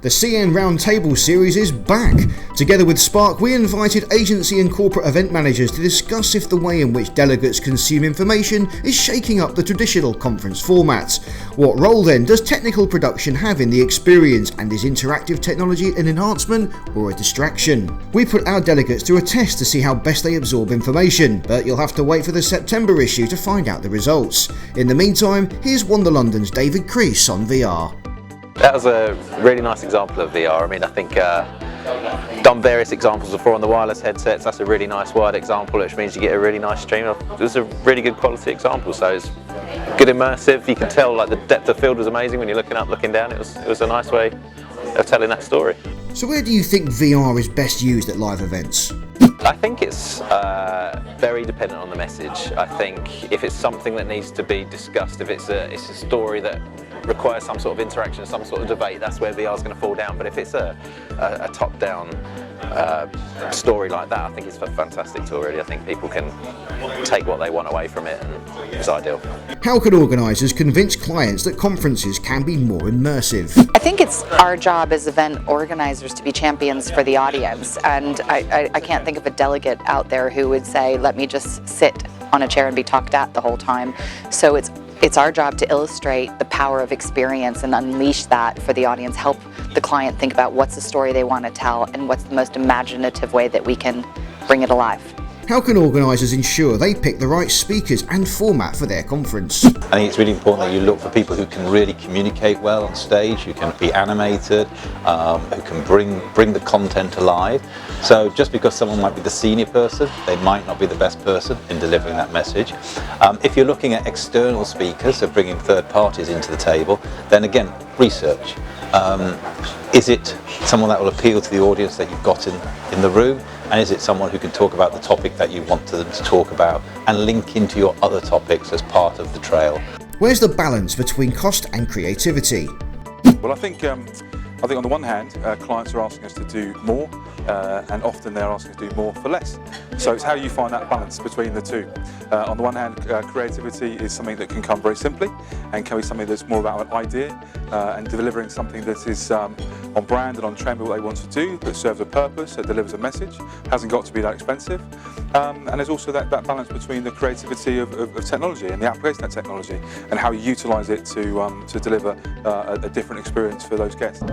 The CN Roundtable series is back. Together with Sparq, we invited agency and corporate event managers to discuss if the way in which delegates consume information is shaking up the traditional conference formats. What role then does technical production have in the experience, and is interactive technology an enhancement or a distraction? We put our delegates to a test to see how best they absorb information, but you'll have to wait for the September issue to find out the results. In the meantime, here's Wander London's David Crease on VR. That was a really nice example of VR. I mean, I think done various examples before on the wireless headsets. That's a really nice wide example, which means you get a really nice stream. It was a really good quality example, so it's good immersive. You can tell like the depth of field was amazing when you're looking up, looking down. It was a nice way of telling that story. So where do you think VR is best used at live events? I think it's very dependent on the message. I think if it's something that needs to be discussed, if it's a story that requires some sort of interaction, some sort of debate, that's where VR is going to fall down. But if it's a top-down story like that, I think it's a fantastic tool, really. I think people can take what they want away from it, and it's ideal. How can organisers convince clients that conferences can be more immersive? I think it's our job as event organisers to be champions for the audience, and I can't think of a delegate out there who would say, let me just sit on a chair and be talked at the whole time. So it's our job to illustrate the power of experience and unleash that for the audience, help the client think about what's the story they want to tell and what's the most imaginative way that we can bring it alive. How can organisers ensure they pick the right speakers and format for their conference? I think it's really important that you look for people who can really communicate well on stage, who can be animated, who can bring the content alive. So just because someone might be the senior person, they might not be the best person in delivering that message. If you're looking at external speakers, so bringing third parties into the table, then again, research. Is it someone that will appeal to the audience that you've got in the room? And is it someone who can talk about the topic that you want them to talk about and link into your other topics as part of the trail? Where's the balance between cost and creativity? Well, I think on the one hand, clients are asking us to do more, and often they're asking us to do more for less. So it's how you find that balance between the two. On the one hand, creativity is something that can come very simply and can be something that's more about an idea and delivering something that is on brand and on trend with what they want to do, that serves a purpose, that delivers a message, hasn't got to be that expensive. And there's also that balance between the creativity of technology and the application of technology and how you utilise it to deliver a different experience for those guests.